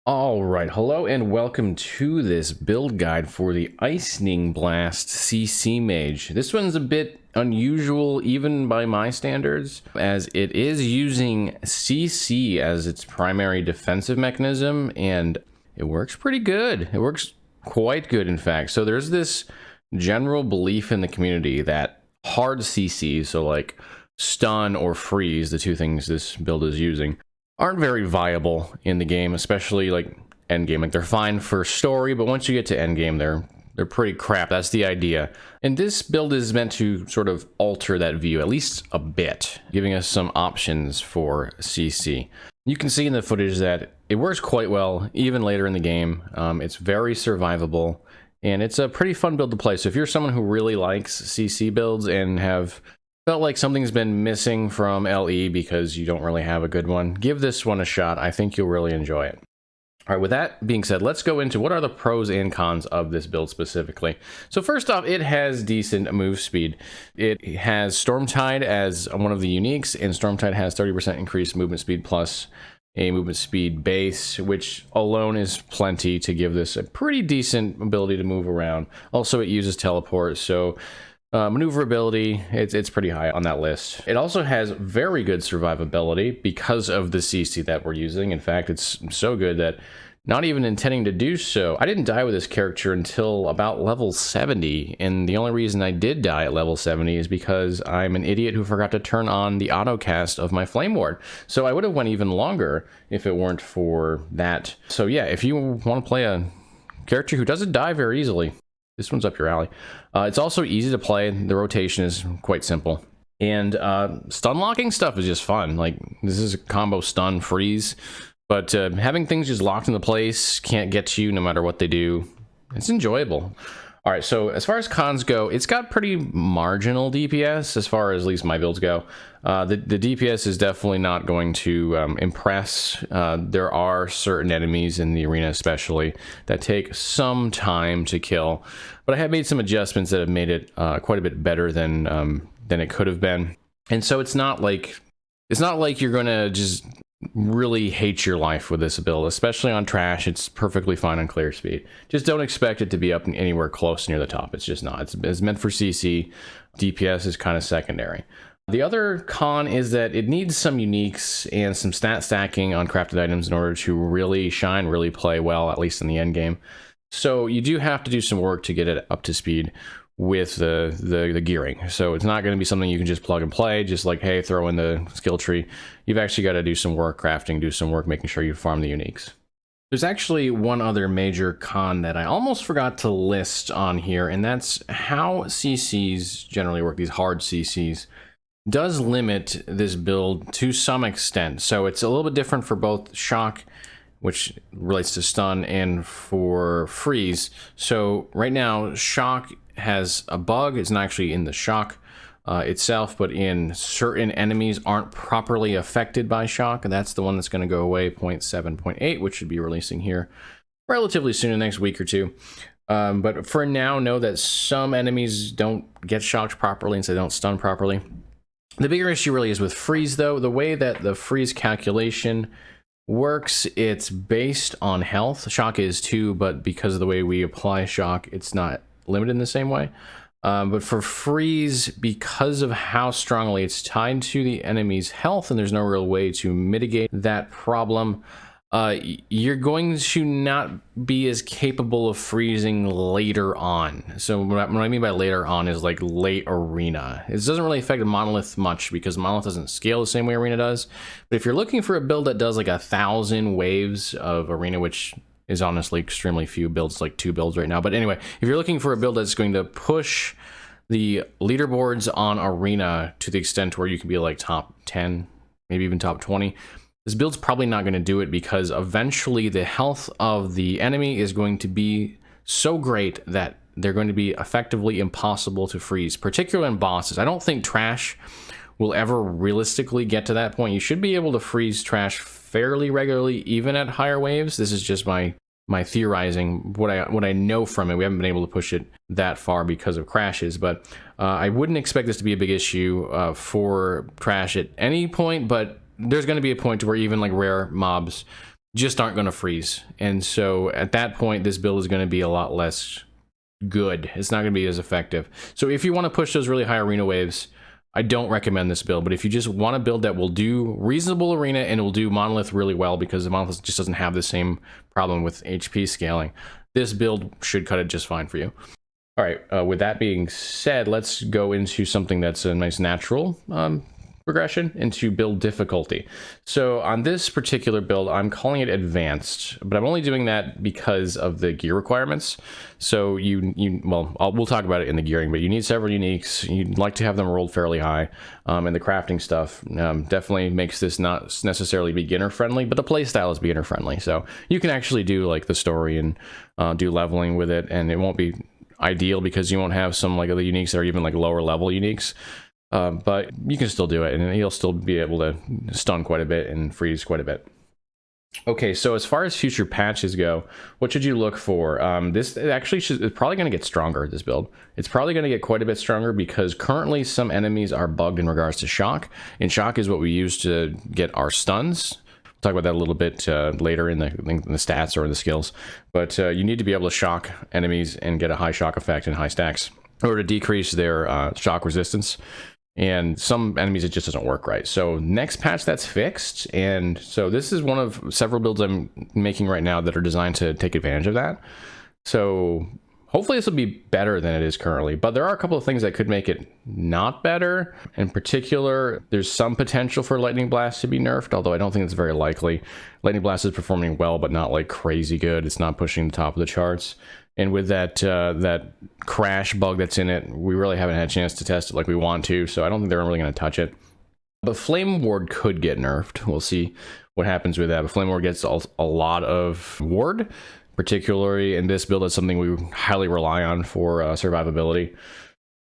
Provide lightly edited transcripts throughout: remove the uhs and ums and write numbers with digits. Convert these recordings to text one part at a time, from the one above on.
All right, hello and welcome to this build guide for the Icening Blast CC Mage. This one's a bit unusual even by my standards, as it is using CC as its primary defensive mechanism, and it works pretty good. It works quite good, in fact. So there's this general belief in the community that hard CC, so like stun or freeze, the two things this build is using, aren't very viable in the game, especially like endgame. Like they're fine for story, but once you get to endgame, they're pretty crap. That's the idea. And this build is meant to sort of alter that view, at least a bit, giving us some options for CC. You can see in the footage that it works quite well, even later in the game. It's very survivable, and it's a pretty fun build to play. So if you're someone who really likes CC builds and have felt like something's been missing from LE because you don't really have a good one, give this one a shot. I think you'll really enjoy it. All right, with that being said, let's go into what are the pros and cons of this build specifically. So first off, it has decent move speed. It has Stormtide as one of the uniques, and Stormtide has 30% increased movement speed plus a movement speed base, which alone is plenty to give this a pretty decent ability to move around. Also, it uses teleport, so maneuverability, it's pretty high on that list. It also has very good survivability because of the CC that we're using. In fact, it's so good that not even intending to do so, I didn't die with this character until about level 70, and the only reason I did die at level 70 is because I'm an idiot who forgot to turn on the autocast of my Flame Ward. So I would have went even longer if it weren't for that. So yeah, if you want to play a character who doesn't die very easily, this one's up your alley. It's also easy to play. The rotation is quite simple. And stun locking stuff is just fun. Like, this is a combo stun freeze. But having things just locked into place, can't get to you no matter what they do, it's enjoyable. All right, so as far as cons go, it's got pretty marginal DPS as far as at least my builds go. The DPS is definitely not going to impress. There are certain enemies in the arena especially that take some time to kill, but I have made some adjustments that have made it quite a bit better than it could have been. And so it's not like you're gonna just really hate your life with this build, especially on trash. It's perfectly fine on clear speed. Just don't expect it to be up anywhere close near the top. It's just not. It's meant for CC. DPS is kind of secondary. The other con is that it needs some uniques and some stat stacking on crafted items in order to really shine, really play well, at least in the end game. So you do have to do some work to get it up to speed with the gearing. So it's not going to be something you can just plug and play, just like, hey, throw in the skill tree. You've actually got to do some work crafting, do some work making sure you farm the uniques. There's actually one other major con that I almost forgot to list on here, and that's how CCs generally work. These hard CCs does limit this build to some extent. So it's a little bit different for both shock, which relates to stun, and for freeze. So right now, shock has a bug. It's not actually in the shock itself, but in certain enemies aren't properly affected by shock, and that's the one that's going to go away, 0.7.8, which should be releasing here relatively soon, in the next week or two. But for now, know that some enemies don't get shocked properly, and so they don't stun properly. The bigger issue really is with freeze, though. The way that the freeze calculation works, it's based on health. Shock is too, but because of the way we apply shock, it's not limited in the same way. But for freeze, because of how strongly it's tied to the enemy's health and there's no real way to mitigate that problem, you're going to not be as capable of freezing later on. So what I mean by later on is like late arena. It doesn't really affect Monolith much because Monolith doesn't scale the same way Arena does. But if you're looking for a build that does like 1,000 waves of Arena, which is honestly extremely few builds, like 2 builds right now. But anyway, if you're looking for a build that's going to push the leaderboards on Arena to the extent where you can be like top 10, maybe even top 20, this build's probably not going to do it, because eventually the health of the enemy is going to be so great that they're going to be effectively impossible to freeze, particularly in bosses. I don't think trash will ever realistically get to that point. You should be able to freeze trash fairly regularly, even at higher waves. This is just my theorizing, what I know from it. We haven't been able to push it that far because of crashes, but I wouldn't expect this to be a big issue for trash at any point, but there's going to be a point where even like rare mobs just aren't going to freeze. And so at that point, this build is going to be a lot less good. It's not going to be as effective. So if you want to push those really high arena waves, I don't recommend this build. But if you just want a build that will do reasonable arena and will do monolith really well, because the monolith just doesn't have the same problem with HP scaling, this build should cut it just fine for you. All right, with that being said, let's go into something that's a nice natural progression into build difficulty. So on this particular build, I'm calling it advanced, but I'm only doing that because of the gear requirements. So we'll talk about it in the gearing, but you need several uniques. You'd like to have them rolled fairly high, and the crafting stuff definitely makes this not necessarily beginner friendly, but the playstyle is beginner friendly. So you can actually do like the story and do leveling with it, and it won't be ideal because you won't have some like other uniques that are even like lower level uniques. But you can still do it, and you'll still be able to stun quite a bit and freeze quite a bit. Okay, so as far as future patches go, what should you look for? This actually is probably going to get stronger, this build. It's probably going to get quite a bit stronger because currently some enemies are bugged in regards to shock, and shock is what we use to get our stuns. We'll talk about that a little bit later in the stats or in the skills. But you need to be able to shock enemies and get a high shock effect and high stacks in order to decrease their shock resistance. And some enemies, it just doesn't work right. So next patch, that's fixed. And so this is one of several builds I'm making right now that are designed to take advantage of that. So hopefully this will be better than it is currently. But there are a couple of things that could make it not better. In particular, there's some potential for Lightning Blast to be nerfed, although I don't think it's very likely. Lightning Blast is performing well, but not like crazy good. It's not pushing the top of the charts. And with that that crash bug that's in it, we really haven't had a chance to test it like we want to, so I don't think they're really going to touch it. But Flame Ward could get nerfed. We'll see what happens with that. But Flame Ward gets a lot of ward, particularly in this build. That's something we highly rely on for survivability.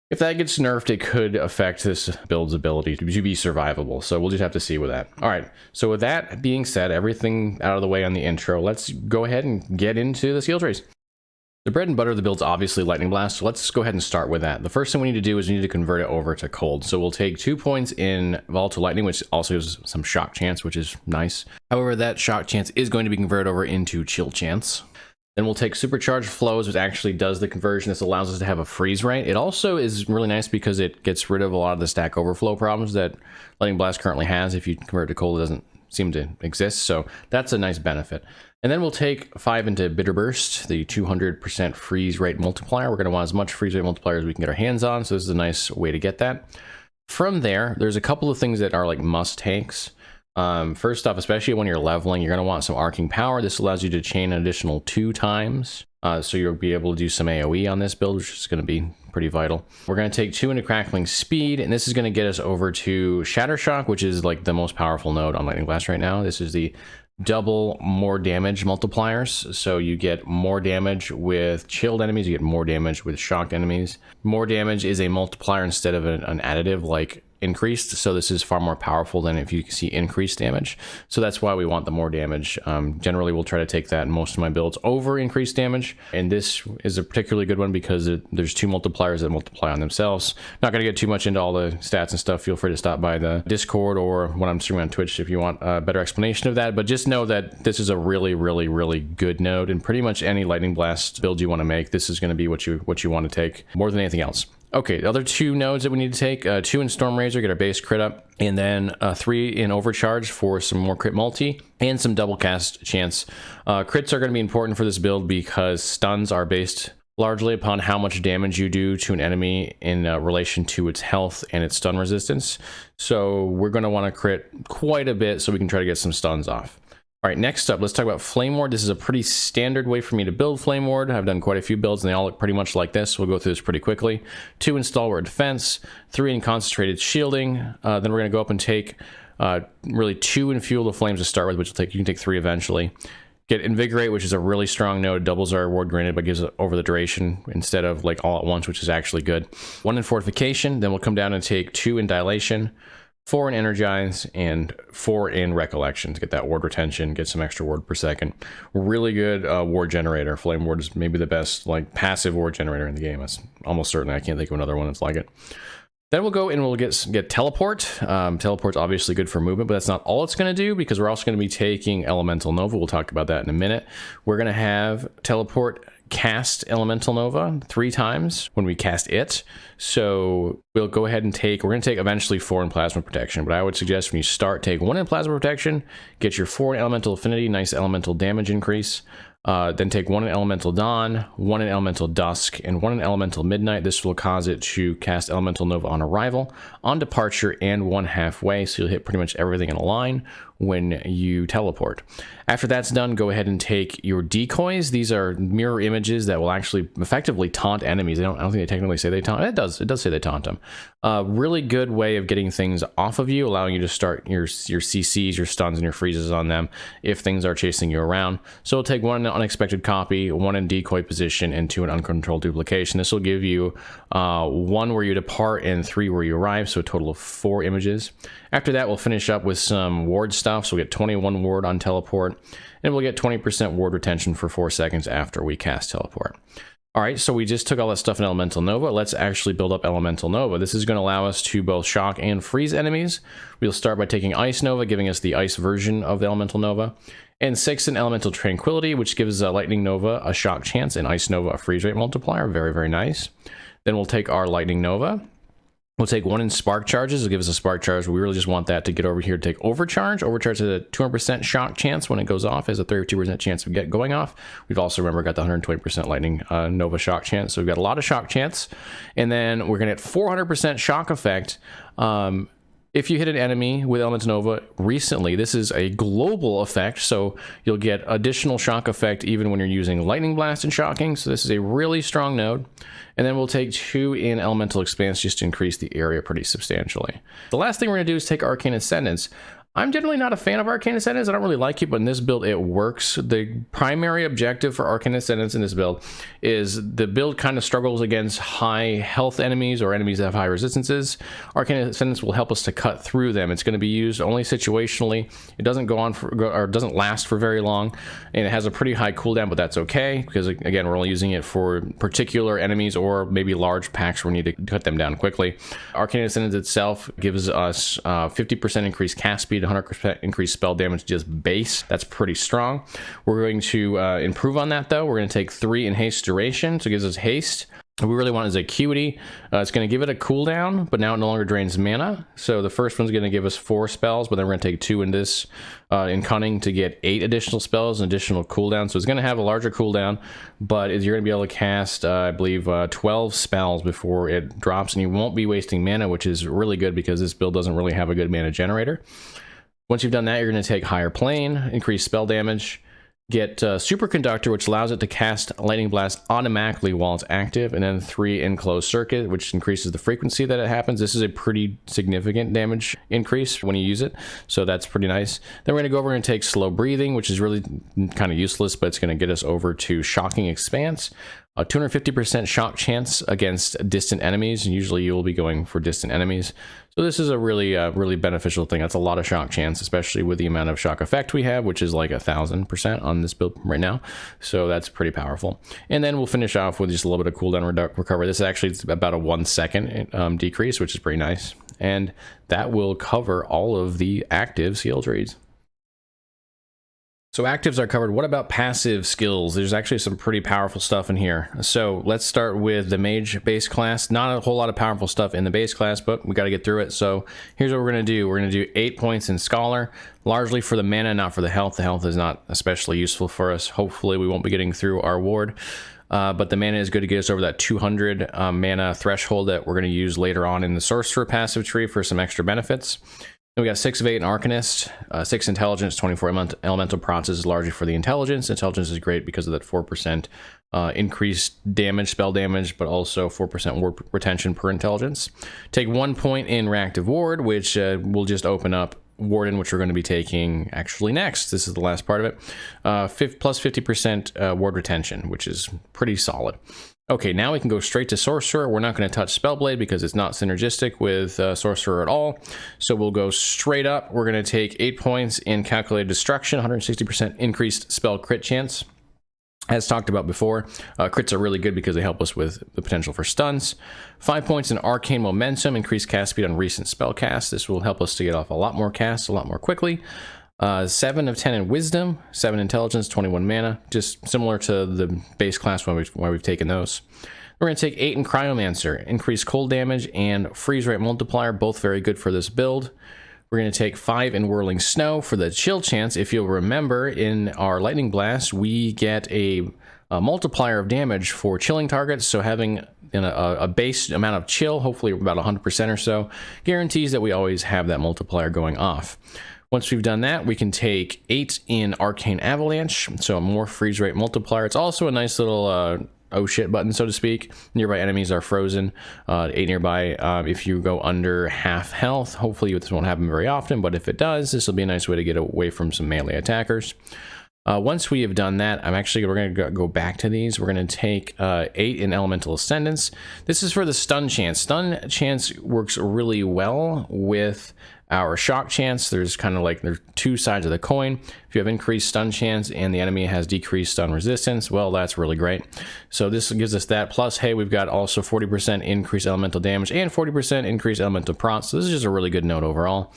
If that gets nerfed, it could affect this build's ability to be survivable. So we'll just have to see with that. All right, so with that being said, everything out of the way on the intro, let's go ahead and get into the skill trees. The bread and butter of the build is obviously Lightning Blast, so let's go ahead and start with that. The first thing we need to do is we need to convert it over to cold. So we'll take 2 points in Volatile Lightning, which also has some shock chance, which is nice. However, that shock chance is going to be converted over into chill chance. Then we'll take Supercharged Flows, which actually does the conversion. This allows us to have a freeze rate. It also is really nice because it gets rid of a lot of the stack overflow problems that Lightning Blast currently has. If you convert it to cold, it doesn't seem to exist, so that's a nice benefit. And then we'll take 5 into Bitter Burst, the 200% freeze rate multiplier. We're going to want as much freeze rate multiplier as we can get our hands on, so this is a nice way to get that. From there, there's a couple of things that are like must takes. First off, especially when you're leveling, you're going to want some Arcing Power. This allows you to chain an additional 2 times, so you'll be able to do some AoE on this build, which is going to be pretty vital. We're going to take 2 into Crackling Speed, and this is going to get us over to Shatter Shock, which is like the most powerful node on Lightning Blast right now. This is the double more damage multipliers, so you get more damage with chilled enemies, you get more damage with shocked enemies. More damage is a multiplier instead of an additive like increased, so this is far more powerful than if you see increased damage. So that's why we want the more damage. Generally, we'll try to take that in most of my builds over increased damage, and this is a particularly good one because there's 2 multipliers that multiply on themselves. Not going to get too much into all the stats and stuff. Feel free to stop by the Discord or when I'm streaming on Twitch if you want a better explanation of that, but just know that this is a really, really, really good node, and pretty much any Lightning Blast build you want to make, this is going to be what you want to take more than anything else. Okay, the other 2 nodes that we need to take, 2 in Storm Razor, get our base crit up, and then 3 in Overcharge for some more crit multi, and some double cast chance. Crits are going to be important for this build because stuns are based largely upon how much damage you do to an enemy in relation to its health and its stun resistance. So we're going to want to crit quite a bit so we can try to get some stuns off. All right, next up, let's talk about Flame Ward. This is a pretty standard way for me to build Flame Ward. I've done quite a few builds, and they all look pretty much like this. We'll go through this pretty quickly. 2 in Stalwart Defense, 3 in Concentrated Shielding. Then we're going to go up and take really 2 in Fuel the Flames to start with, which you can take 3 eventually. Get Invigorate, which is a really strong node, doubles our ward granted, but gives it over the duration instead of like all at once, which is actually good. 1 in Fortification, then we'll come down and take 2 in Dilation, 4 in Energize, and 4 in Recollection to get that ward retention, get some extra ward per second. Really good ward generator. Flame Ward is maybe the best like passive ward generator in the game. That's almost certain. I can't think of another one that's like it. Then we'll go and we'll get teleport. Teleport's obviously good for movement, but that's not all it's going to do, because we're also going to be taking Elemental Nova. We'll talk about that in a minute. We're going to have teleport cast Elemental Nova 3 times when we cast it. So we'll go ahead and we're going to take eventually 4 in Plasma Protection, but I would suggest when you start, take 1 in Plasma Protection, get your 4 in Elemental Affinity, nice elemental damage increase. Then take 1 in Elemental Dawn, 1 in Elemental Dusk, and 1 in Elemental Midnight. This will cause it to cast Elemental Nova on arrival, on departure, and 1 halfway, so you'll hit pretty much everything in a line when you teleport. After that's done, go ahead and take your decoys. These are mirror images that will actually effectively taunt enemies. I don't think they technically say they taunt. It does say they taunt them. Really good way of getting things off of you, allowing you to start your CCs, your stuns, and your freezes on them if things are chasing you around. So we'll take 1 in unexpected copy, 1 in decoy position, and 2 in uncontrolled duplication. This will give you 1 where you depart and 3 where you arrive, so a total of 4 images. After that, we'll finish up with some ward stuff. So we'll get 21 ward on teleport, and we'll get 20% ward retention for 4 seconds after we cast teleport. All right, so we just took all that stuff in Elemental Nova. Let's actually build up Elemental Nova. This is going to allow us to both shock and freeze enemies. We'll start by taking Ice Nova, giving us the ice version of the Elemental Nova, and 6 in Elemental Tranquility, which gives Lightning Nova a shock chance and Ice Nova a freeze rate multiplier. Very, very nice. Then we'll take our Lightning Nova. We'll take 1 in Spark Charges. It'll give us a Spark Charge. We really just want that to get over here to take Overcharge. Overcharge has a 200% shock chance when it goes off. It has a 32% chance of going off. We've also, remember, got the 120% Lightning Nova shock chance. So we've got a lot of shock chance. And then we're going to get 400% shock effect. If you hit an enemy with Elemental Nova recently, this is a global effect, so you'll get additional shock effect even when you're using Lightning Blast and shocking, so this is a really strong node. And then we'll take 2 in Elemental Expanse just to increase the area pretty substantially. The last thing we're going to do is take Arcane Ascendance. I'm generally not a fan of Arcane Ascendance. I don't really like it, but in this build, it works. The primary objective for Arcane Ascendance in this build is the build kind of struggles against high health enemies or enemies that have high resistances. Arcane Ascendance will help us to cut through them. It's going to be used only situationally. It doesn't go on or doesn't last for very long, and it has a pretty high cooldown, but that's okay because, again, we're only using it for particular enemies or maybe large packs where we need to cut them down quickly. Arcane Ascendance itself gives us 50% increased cast speed, 100% increased spell damage just base. That's pretty strong. We're going to improve on that though. We're going to take 3 in haste duration, so it gives us haste. What we really want is Acuity. It's going to give it a cooldown, but now it no longer drains mana. So the first one's going to give us 4 spells, but then we're going to take 2 in this in Cunning to get 8 additional spells and additional cooldown. So it's going to have a larger cooldown, but you're going to be able to cast, I believe, 12 spells before it drops, and you won't be wasting mana, which is really good because this build doesn't really have a good mana generator. Once you've done that, you're going to take Higher Plane, increase spell damage, get Superconductor, which allows it to cast Lightning Blast automatically while it's active, and then 3 in Closed Circuit, which increases the frequency that it happens. This is a pretty significant damage increase when you use it, so that's pretty nice. Then we're going to go over and take Slow Breathing, which is really kind of useless, but it's going to get us over to Shocking Expanse. A 250% shock chance against distant enemies, and usually you will be going for distant enemies. So this is a really beneficial thing. That's a lot of shock chance, especially with the amount of shock effect we have, which is like 1,000% on this build right now. So that's pretty powerful. And then we'll finish off with just a little bit of cooldown recovery. This is actually about a 1 second decrease, which is pretty nice. And that will cover all of the active skill trees. So actives are covered. What about passive skills? There's actually some pretty powerful stuff in here. So let's start with the mage base class. Not a whole lot of powerful stuff in the base class, but we got to get through it. So here's what we're going to do. We're going to do 8 points in Scholar, largely for the mana, not for the health. The health is not especially useful for us. Hopefully we won't be getting through our ward. But the mana is good to get us over that 200 mana threshold that we're going to use later on in the Sorcerer passive tree for some extra benefits. We got 6 of 8 in Arcanist, 6 Intelligence, 24 Elemental Process is largely for the Intelligence. Intelligence is great because of that 4% increased damage, spell damage, but also 4% ward retention per Intelligence. Take 1 point in Reactive Ward, which will just open up Warden, which we're going to be taking actually next. This is the last part of it. Plus 50% ward retention, which is pretty solid. Okay, now we can go straight to Sorcerer. We're not going to touch Spellblade because it's not synergistic with Sorcerer at all. So we'll go straight up. We're going to take 8 points in Calculated Destruction, 160% increased spell crit chance. As talked about before, crits are really good because they help us with the potential for stuns. 5 points in arcane momentum, increased cast speed on recent spell casts. This will help us to get off a lot more casts a lot more quickly. 7 of 10 in wisdom, 7 intelligence, 21 mana, just similar to the base class when we've taken those. We're going to take 8 in cryomancer, increased cold damage and freeze rate multiplier, both very good for this build. We're going to take 5 in Whirling Snow for the chill chance. If you'll remember, in our Lightning Blast, we get a multiplier of damage for chilling targets. So having a base amount of chill, hopefully about 100% or so, guarantees that we always have that multiplier going off. Once we've done that, we can take 8 in Arcane Avalanche, so a more freeze rate multiplier. It's also a nice little oh shit button, so to speak. Nearby enemies are frozen. 8 nearby. If you go under half health, hopefully this won't happen very often, but if it does, this will be a nice way to get away from some melee attackers. Once we have done that, we're going to go back to these. We're going to take 8 in Elemental Ascendance. This is for the stun chance. Stun chance works really well with our shock chance. There's two sides of the coin. If you have increased stun chance and the enemy has decreased stun resistance, well, that's really great. So this gives us that. Plus, hey, we've got also 40% increased elemental damage and 40% increased elemental prot. So this is just a really good node overall.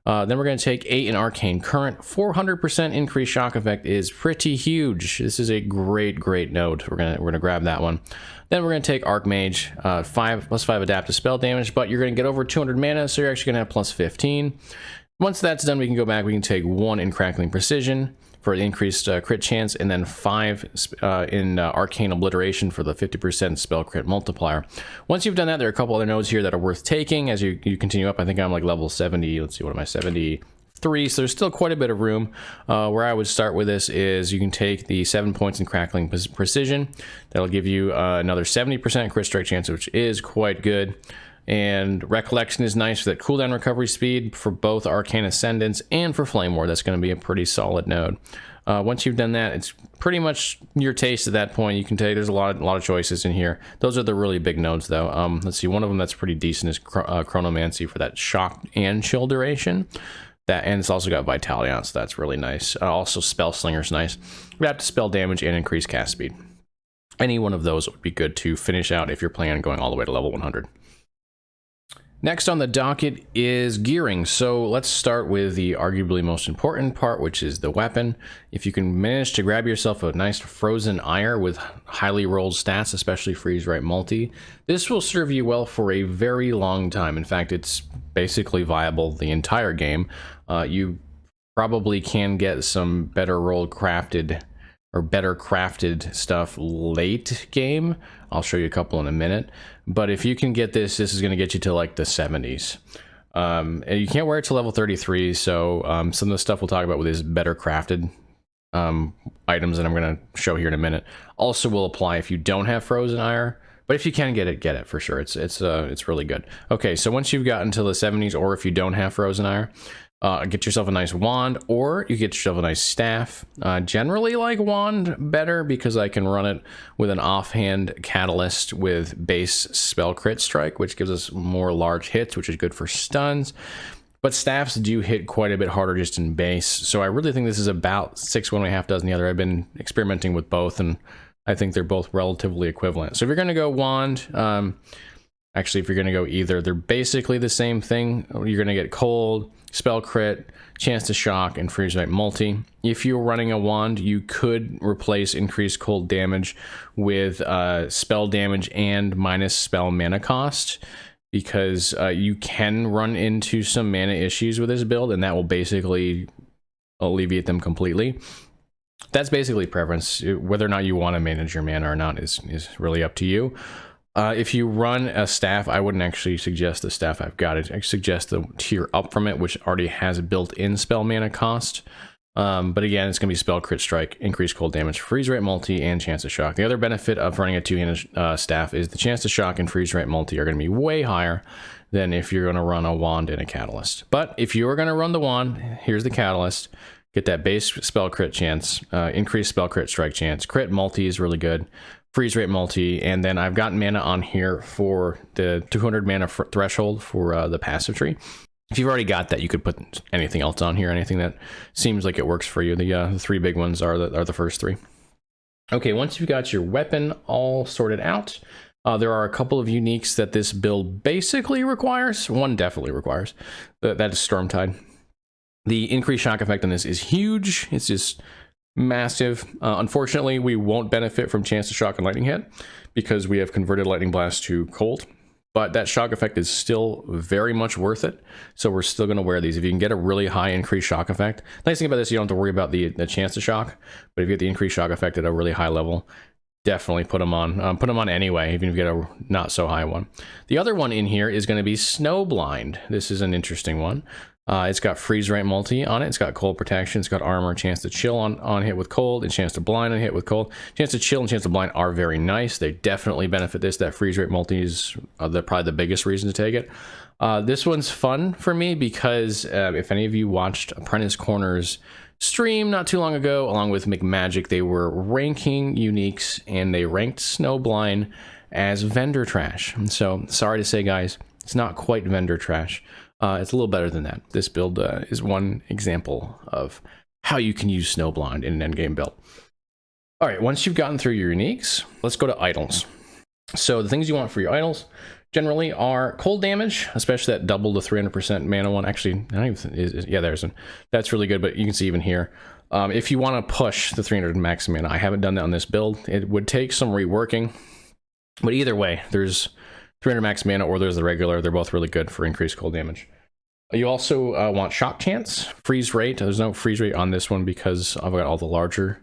Then we're going to take 8 in Arcane Current. 400% increased shock effect is pretty huge. This is a great node. We're gonna grab that one. Then we're going to take Archmage, 5 plus 5 adaptive spell damage, but you're going to get over 200 mana, so you're actually going to have plus 15. Once that's done, we can go back. We can take 1 in Crackling Precision for the increased crit chance, and then 5 in Arcane Obliteration for the 50% spell crit multiplier. Once you've done that, there are a couple other nodes here that are worth taking as you continue up. I think I'm like level 70. Let's see, what am I, 73? So there's still quite a bit of room. Where I would start with this is you can take the 7 points in Crackling Precision. That'll give you another 70% crit strike chance, which is quite good. And Recollection is nice for that cooldown recovery speed for both Arcane Ascendance and for Flame War. That's going to be a pretty solid node. Once you've done that, it's pretty much your taste at that point. You can take, there's a lot of choices in here. Those are the really big nodes, though. Let's see, one of them that's pretty decent is Chronomancy for that shock and chill duration. And it's also got Vitality on it, so that's really nice. Also, Spell Slinger's nice. We have to spell damage and increase cast speed. Any one of those would be good to finish out if you're planning on going all the way to level 100. Next on the docket is gearing. So let's start with the arguably most important part, which is the weapon. If you can manage to grab yourself a nice frozen ire with highly rolled stats, especially freeze rate multi, this will serve you well for a very long time. In fact, it's basically viable the entire game. You probably can get some better rolled crafted or better crafted stuff late game. I'll show you a couple in a minute. But if you can get this, this is going to get you to like the 70s. And you can't wear it to level 33, so some of the stuff we'll talk about with these better crafted items that I'm going to show here in a minute also will apply if you don't have Frozen Ire. But if you can get it for sure. It's really good. Okay, so once you've gotten to the 70s, or if you don't have Frozen Ire, get yourself a nice wand, or you get yourself a nice staff. Generally like wand better because I can run it with an offhand catalyst with base spell crit strike, which gives us more large hits, which is good for stuns. But staffs do hit quite a bit harder just in base. So I really think this is about 6 one and a half dozen the other. I've been experimenting with both, and I think they're both relatively equivalent. So if you're going to go wand, actually, if you're going to go either, they're basically the same thing. You're going to get cold, spell crit, chance to shock, and freeze rate multi. If you're running a wand, you could replace increased cold damage with spell damage and minus spell mana cost, because you can run into some mana issues with this build, and that will basically alleviate them completely. That's basically preference. Whether or not you want to manage your mana or not is really up to you. If you run a staff, I wouldn't actually suggest the staff I've got. I suggest the tier up from it, which already has a built-in spell mana cost. But again, it's going to be spell crit strike, increased cold damage, freeze rate multi, and chance to shock. The other benefit of running a two-handed staff is the chance to shock and freeze rate multi are going to be way higher than if you're going to run a wand and a catalyst. But if you're going to run the wand, here's the catalyst. Get that base spell crit chance, increased spell crit strike chance. Crit multi is really good. Freeze rate multi, and then I've got mana on here for the 200 mana threshold for the passive tree. If you've already got that, you could put anything else on here, anything that seems like it works for you. The 3 big ones are the first 3. Okay, once you've got your weapon all sorted out, there are a couple of uniques that this build basically requires. One definitely requires. That is Stormtide. The increased shock effect on this is huge. It's just massive. Unfortunately, we won't benefit from chance to shock and lightning hit because we have converted Lightning Blast to cold. But that shock effect is still very much worth it. So we're still going to wear these. If you can get a really high increased shock effect. Nice thing about this, you don't have to worry about the chance to shock. But if you get the increased shock effect at a really high level, definitely put them on. Put them on anyway, even if you get a not so high one. The other one in here is going to be Snowblind. This is an interesting one. It's got freeze rate multi on it. It's got cold protection. It's got armor, chance to chill on hit with cold, and chance to blind on hit with cold. Chance to chill and chance to blind are very nice. They definitely benefit this. That freeze rate multi is probably the biggest reason to take it. This one's fun for me because if any of you watched Apprentice Corner's stream not too long ago, along with McMagic, they were ranking uniques and they ranked Snowblind as vendor trash. And so, sorry to say, guys, it's not quite vendor trash. It's a little better than that. This build is one example of how you can use Snowblind in an endgame build. All right, once you've gotten through your uniques, let's go to idols. So the things you want for your idols generally are cold damage, especially that double to 300% mana one. Actually, I don't even, yeah, there's one. That's really good, but you can see even here. If you want to push the 300 max mana, I haven't done that on this build. It would take some reworking, but either way, there's 300 max mana or there's the regular. They're both really good for increased cold damage. You also want shock chance, freeze rate. There's no freeze rate on this one because I've got all the larger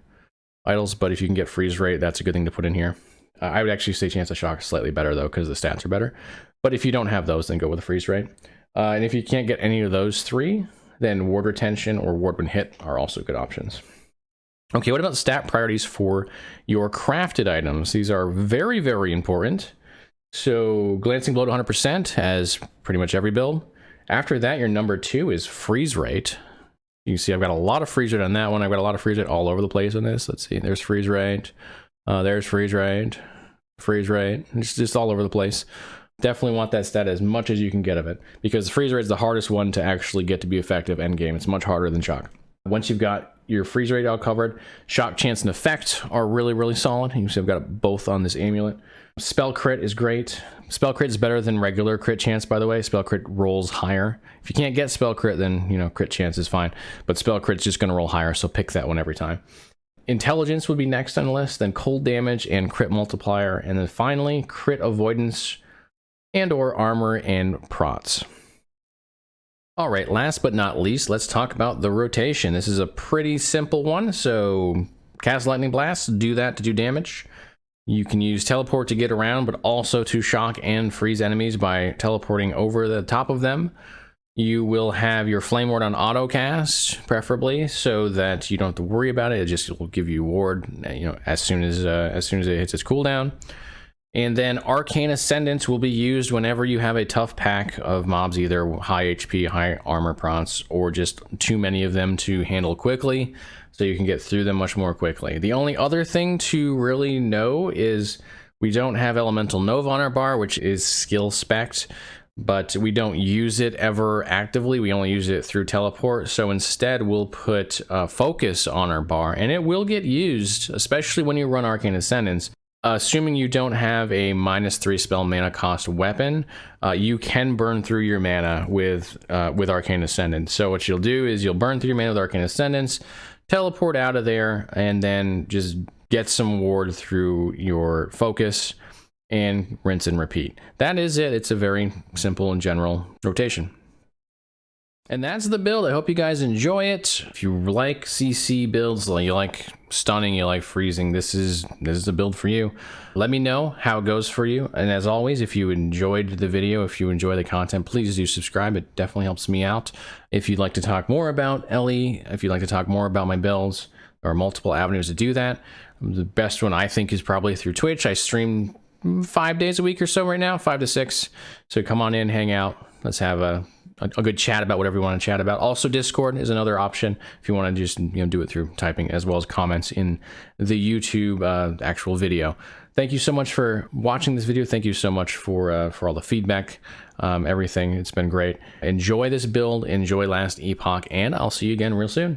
idols, but if you can get freeze rate, that's a good thing to put in here. I would actually say chance of shock is slightly better though because the stats are better. But if you don't have those, then go with the freeze rate. And if you can't get any of those three, then ward retention or ward when hit are also good options. Okay, what about stat priorities for your crafted items? These are very, very important. So glancing blow to 100% as pretty much every build. After that, your number 2 is freeze rate. You can see I've got a lot of freeze rate on that one. I've got a lot of freeze rate all over the place on this. Let's see, there's freeze rate. There's freeze rate. Freeze rate. It's just all over the place. Definitely want that stat as much as you can get of it because freeze rate is the hardest one to actually get to be effective endgame. It's much harder than shock. Once you've got your freeze rate all covered, shock chance and effect are really, really solid. You can see I've got both on this amulet. Spell crit is great. Spell crit is better than regular crit chance, by the way. Spell crit rolls higher. If you can't get spell crit, then, you know, crit chance is fine. But spell crit's just going to roll higher, so pick that one every time. Intelligence would be next on the list, then cold damage and crit multiplier, and then finally crit avoidance and or armor and prots. All right, last but not least, let's talk about the rotation. This is a pretty simple one, so cast Lightning Blast, do that to do damage. You can use teleport to get around, but also to shock and freeze enemies by teleporting over the top of them. You will have your Flame Ward on auto cast, preferably, so that you don't have to worry about it. It just will give you ward, you know, as soon as it hits its cooldown. And then Arcane Ascendance will be used whenever you have a tough pack of mobs, either high HP, high armor procs, or just too many of them to handle quickly, so you can get through them much more quickly. The only other thing to really know is we don't have Elemental Nova on our bar, which is skill spec'd, but we don't use it ever actively. We only use it through teleport. So instead, we'll put Focus on our bar, and it will get used, especially when you run Arcane Ascendance. Assuming you don't have a -3 spell mana cost weapon, you can burn through your mana with Arcane Ascendance. So what you'll do is you'll burn through your mana with Arcane Ascendance, teleport out of there, and then just get some ward through your Focus, and rinse and repeat. That is it. It's a very simple and general rotation. And that's the build. I hope you guys enjoy it. If you like CC builds, you like stunning, you like freezing, this is the build for you. Let me know how it goes for you. And as always, if you enjoyed the video, if you enjoy the content, please do subscribe. It definitely helps me out. If you'd like to talk more about Ellie, if you'd like to talk more about my builds, there are multiple avenues to do that. The best one I think is probably through Twitch. I stream 5 days a week or so right now, 5 to 6. So come on in, hang out. Let's have a good chat about whatever you want to chat about. Also, Discord is another option if you want to just do it through typing, as well as comments in the YouTube actual video. Thank you so much for watching this video. Thank you so much for all the feedback, everything. It's been great. Enjoy this build, enjoy Last Epoch, and I'll see you again real soon.